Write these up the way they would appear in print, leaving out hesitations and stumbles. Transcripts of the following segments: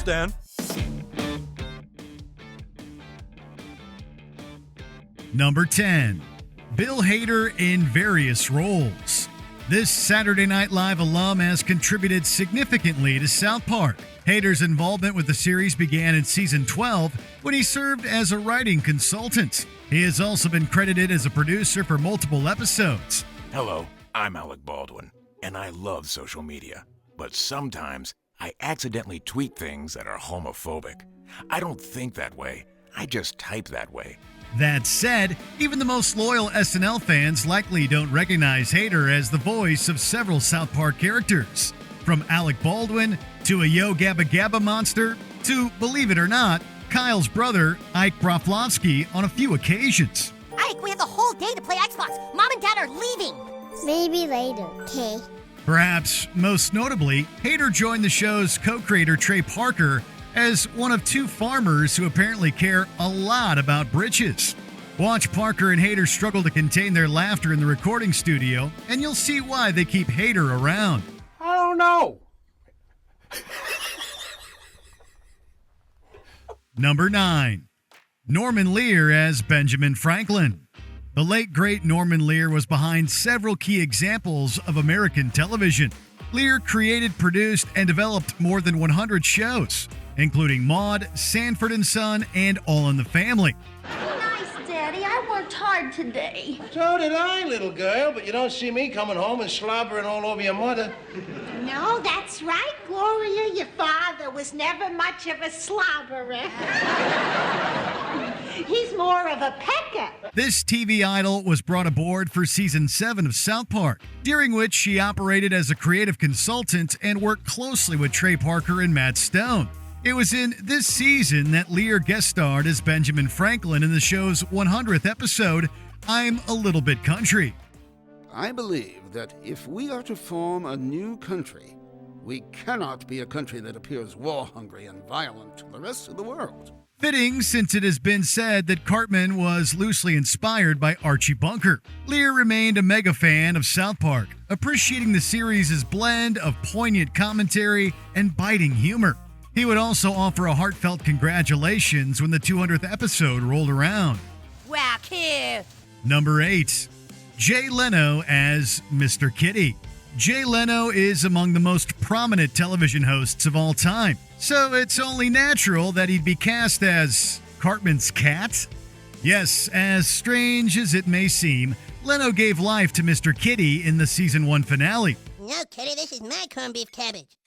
understand. Number 10. Bill Hader in various roles. This Saturday Night Live alum has contributed significantly to South Park. Hader's involvement with the series began in season 12 when he served as a writing consultant. He has also been credited as a producer for multiple episodes. Hello, I'm Alec Baldwin, and I love social media. But sometimes I accidentally tweet things that are homophobic. I don't think that way. I just type that way. That said, even the most loyal SNL fans likely don't recognize Hader as the voice of several South Park characters. From Alec Baldwin to a Yo Gabba Gabba monster to, believe it or not, Kyle's brother, Ike Broflovsky, on a few occasions. Ike, we have the whole day to play Xbox. Mom and Dad are leaving. Maybe later, okay? Perhaps most notably, Hader joined the show's co-creator Trey Parker as one of two farmers who apparently care a lot about britches. Watch Parker and Hader struggle to contain their laughter in the recording studio, and you'll see why they keep Hader around. I don't know. Number 9. Norman Lear as Benjamin Franklin. The late great Norman Lear was behind several key examples of American television. Lear created, produced, and developed more than 100 shows, including Maude, Sanford and Son, and All in the Family. Nice, Daddy. I worked hard today. So did I, little girl, but you don't see me coming home and slobbering all over your mother. No, that's right, Gloria. Your father was never much of a slobberer. He's more of a pecker. This TV idol was brought aboard for season 7 of South Park, during which she operated as a creative consultant and worked closely with Trey Parker and Matt Stone. It was in this season that Lear guest starred as Benjamin Franklin in the show's 100th episode, I'm a Little Bit Country. I believe that if we are to form a new country, we cannot be a country that appears war-hungry and violent to the rest of the world. Fitting, since it has been said that Cartman was loosely inspired by Archie Bunker. Lear remained a mega fan of South Park, appreciating the series' blend of poignant commentary and biting humor. He would also offer a heartfelt congratulations when the 200th episode rolled around. Wow, kid. Number 8. Jay Leno as Mr. Kitty. Jay Leno is among the most prominent television hosts of all time, so it's only natural that he'd be cast as Cartman's cat. Yes, as strange as it may seem, Leno gave life to Mr. Kitty in the season 1 finale. No, Kitty, this is my corned beef cabbage.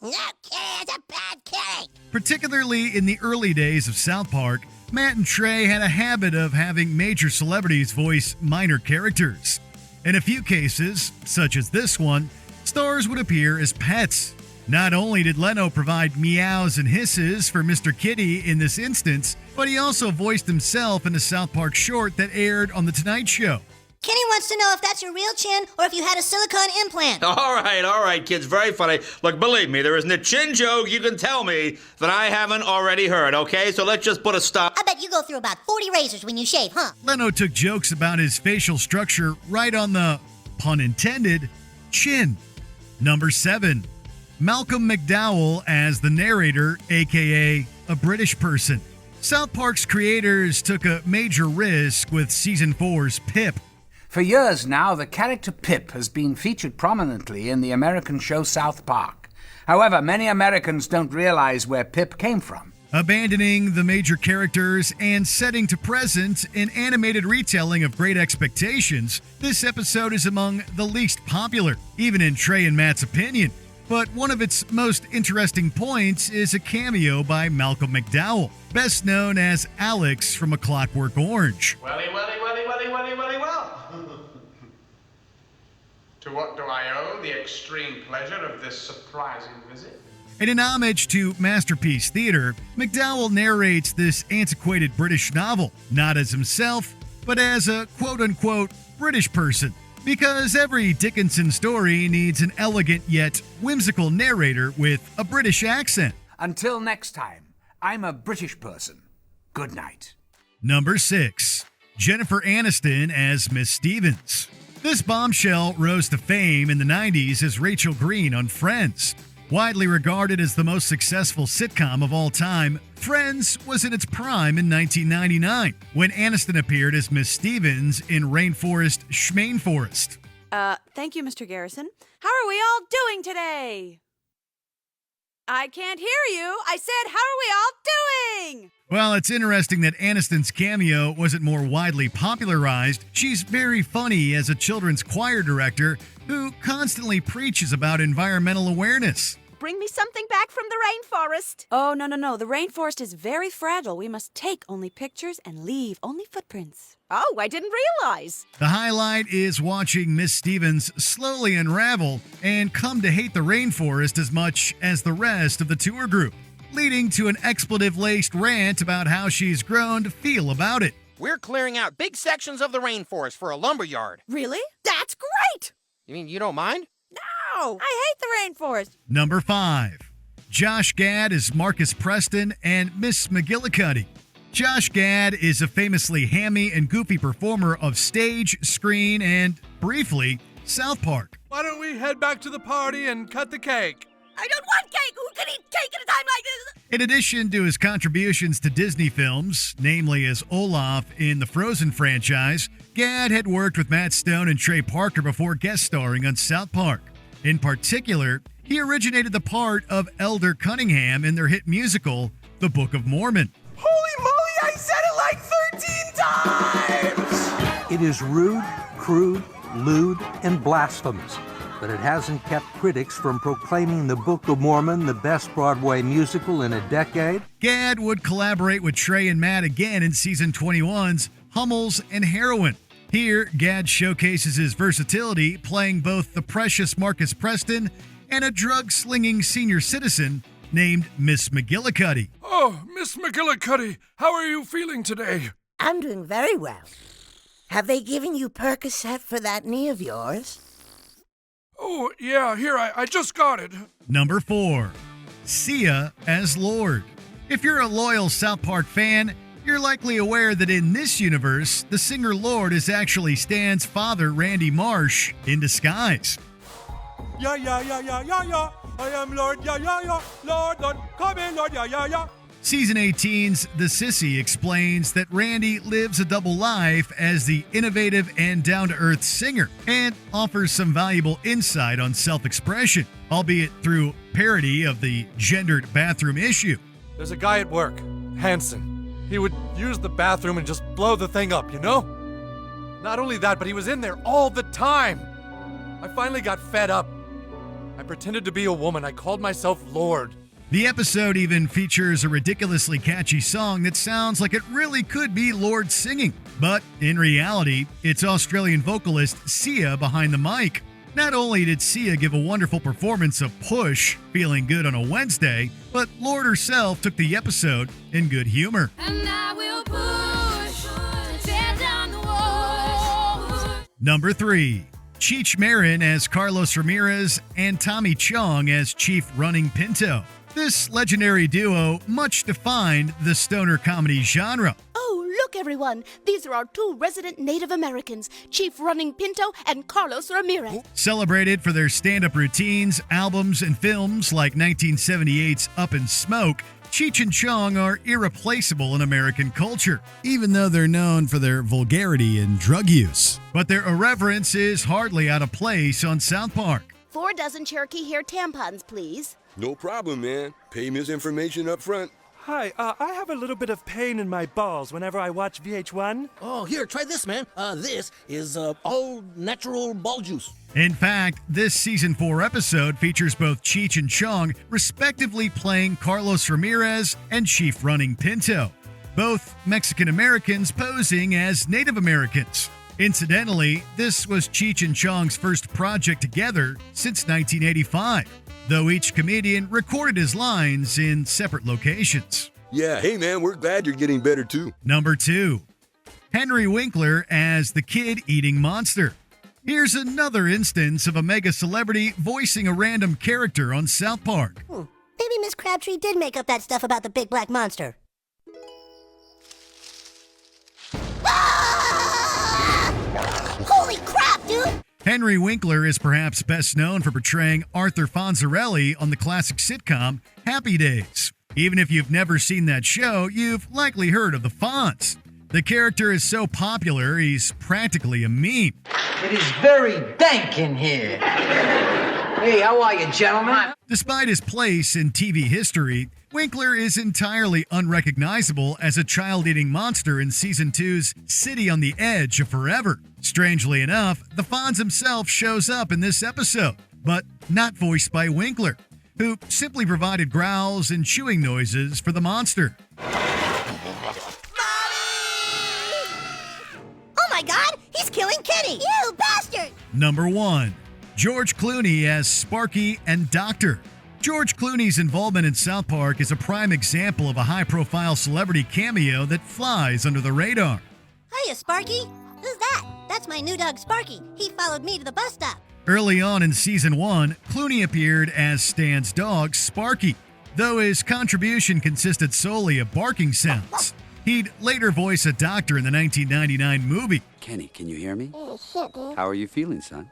No, Kitty, it's a bad kitty. Particularly in the early days of South Park, Matt and Trey had a habit of having major celebrities voice minor characters. In a few cases, such as this one, stars would appear as pets. Not only did Leno provide meows and hisses for Mr. Kitty in this instance, but he also voiced himself in a South Park short that aired on The Tonight Show. Kenny wants to know if that's your real chin or if you had a silicone implant. All right, kids. Very funny. Look, believe me, there isn't a chin joke you can tell me that I haven't already heard, okay? So let's just put a stop. I bet you go through about 40 razors when you shave, huh? Leno took jokes about his facial structure right on the, pun intended, chin. Number 7. Malcolm McDowell as the narrator, aka a British person. South Park's creators took a major risk with season 4's Pip. For years now, the character Pip has been featured prominently in the American show South Park. However, many Americans don't realize where Pip came from. Abandoning the major characters and setting to present an animated retelling of Great Expectations, this episode is among the least popular, even in Trey and Matt's opinion. But one of its most interesting points is a cameo by Malcolm McDowell, best known as Alex from A Clockwork Orange. Welly, well. To what do I owe the extreme pleasure of this surprising visit? In an homage to Masterpiece Theater, McDowell narrates this antiquated British novel, not as himself, but as a quote-unquote British person. Because every Dickinson story needs an elegant yet whimsical narrator with a British accent. Until next time, I'm a British person. Good night. Number 6. Jennifer Aniston as Miss Stevens. This bombshell rose to fame in the 90s as Rachel Green on Friends. Widely regarded as the most successful sitcom of all time, Friends was in its prime in 1999, when Aniston appeared as Miss Stevens in Rainforest Schmainforest. Thank you, Mr. Garrison. How are we all doing today? I can't hear you. I said, how are we all doing? Well, it's interesting that Aniston's cameo wasn't more widely popularized. She's very funny as a children's choir director who constantly preaches about environmental awareness. Bring me something back from the rainforest. Oh, no. The rainforest is very fragile. We must take only pictures and leave only footprints. Oh, I didn't realize. The highlight is watching Miss Stevens slowly unravel and come to hate the rainforest as much as the rest of the tour group, leading to an expletive-laced rant about how she's grown to feel about it. We're clearing out big sections of the rainforest for a lumberyard. Really? That's great! You mean you don't mind? No! I hate the rainforest. Number 5. Josh Gad is Marcus Preston and Miss McGillicuddy. Josh Gad is a famously hammy and goofy performer of stage, screen, and, briefly, South Park. Why don't we head back to the party and cut the cake? I don't want cake! Who can eat cake at a time like this? In addition to his contributions to Disney films, namely as Olaf in the Frozen franchise, Gad had worked with Matt Stone and Trey Parker before guest starring on South Park. In particular, he originated the part of Elder Cunningham in their hit musical, The Book of Mormon. Holy moly, I said it like 13 times! It is rude, crude, lewd, and blasphemous, but it hasn't kept critics from proclaiming The Book of Mormon the best Broadway musical in a decade. Gad would collaborate with Trey and Matt again in season 21's Hummels and Heroin. Here, Gad showcases his versatility, playing both the precious Marcus Preston and a drug-slinging senior citizen named Miss McGillicuddy. Oh, Miss McGillicuddy, how are you feeling today? I'm doing very well. Have they given you Percocet for that knee of yours? Oh, yeah, here, I just got it. Number 4. Sia as Lorde. If you're a loyal South Park fan, you're likely aware that in this universe, the singer Lorde is actually Stan's father, Randy Marsh, in disguise. Yeah. I am Lorde, yeah. Lord, come in, Lord, yeah. Season 18's The Sissy explains that Randy lives a double life as the innovative and down-to-earth singer and offers some valuable insight on self-expression, albeit through parody of the gendered bathroom issue. There's a guy at work, Hanson. He would use the bathroom and just blow the thing up, you know? Not only that, but he was in there all the time. I finally got fed up. I pretended to be a woman. I called myself Lorde. The episode even features a ridiculously catchy song that sounds like it really could be Lorde singing. But in reality, it's Australian vocalist Sia behind the mic. Not only did Sia give a wonderful performance of Push, feeling good on a Wednesday, but Lorde herself took the episode in good humor. And I will push, tear down the walls. Number 3. Cheech Marin as Carlos Ramirez and Tommy Chong as Chief Running Pinto. This legendary duo much defined the stoner comedy genre. Oh, look, everyone. These are our 2 resident Native Americans, Chief Running Pinto and Carlos Ramirez. Celebrated for their stand-up routines, albums, and films like 1978's Up in Smoke, Cheech and Chong are irreplaceable in American culture, even though they're known for their vulgarity and drug use. But their irreverence is hardly out of place on South Park. 4 dozen Cherokee hair tampons, please. No problem, man. Pay me his information up front. Hi, I have a little bit of pain in my balls whenever I watch VH1. Oh, here, try this, man. This is all natural ball juice. In fact, this season 4 episode features both Cheech and Chong respectively playing Carlos Ramirez and Chief Running Pinto, both Mexican Americans posing as Native Americans. Incidentally, this was Cheech and Chong's first project together since 1985. Though each comedian recorded his lines in separate locations. Yeah, hey man, we're glad you're getting better too. Number 2. Henry Winkler as the kid-eating monster. Here's another instance of a mega celebrity voicing a random character on South Park. Maybe Miss Crabtree did make up that stuff about the big black monster. Ah! Holy crap, dude! Henry Winkler is perhaps best known for portraying Arthur Fonzarelli on the classic sitcom Happy Days. Even if you've never seen that show, you've likely heard of the Fonz. The character is so popular, he's practically a meme. It is very dank in here. Hey, how are you, gentlemen? Despite his place in TV history, Winkler is entirely unrecognizable as a child-eating monster in Season 2's City on the Edge of Forever. Strangely enough, the Fonz himself shows up in this episode, but not voiced by Winkler, who simply provided growls and chewing noises for the monster. Oh my God, he's killing Kitty! You bastard! Number 1. George Clooney as Sparky and Doctor. George Clooney's involvement in South Park is a prime example of a high-profile celebrity cameo that flies under the radar. Hiya, Sparky. Who's that? That's my new dog, Sparky. He followed me to the bus stop. Early on in Season 1, Clooney appeared as Stan's dog, Sparky, though his contribution consisted solely of barking sounds. He'd later voice a doctor in the 1999 movie. Kenny, can you hear me? Shit, dude. How are you feeling, son?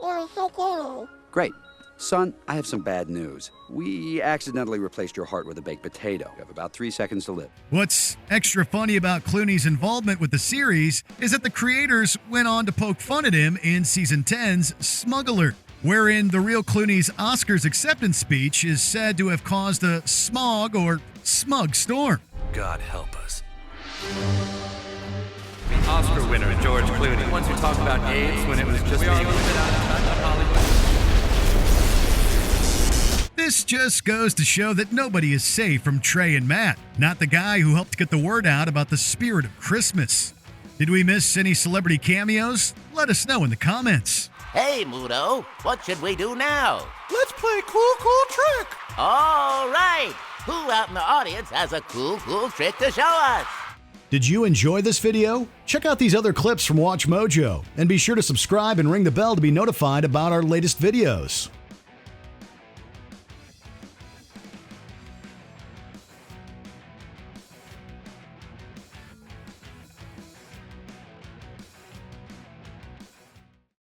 Yeah, I Great. Son, I have some bad news. We accidentally replaced your heart with a baked potato. You have about 3 seconds to live. What's extra funny about Clooney's involvement with the series is that the creators went on to poke fun at him in Season 10's Smuggler, wherein the real Clooney's Oscars acceptance speech is said to have caused a smog or smug storm. God help us. Oscar winner George Clooney. The ones who talk about AIDS when it was just being a little bit out of touch on Hollywood. This just goes to show that nobody is safe from Trey and Matt, not the guy who helped get the word out about the spirit of Christmas. Did we miss any celebrity cameos? Let us know in the comments. Hey, Mudo, what should we do now? Let's play cool trick. All right. Who out in the audience has a cool trick to show us? Did you enjoy this video? Check out these other clips from Watch Mojo, and be sure to subscribe and ring the bell to be notified about our latest videos.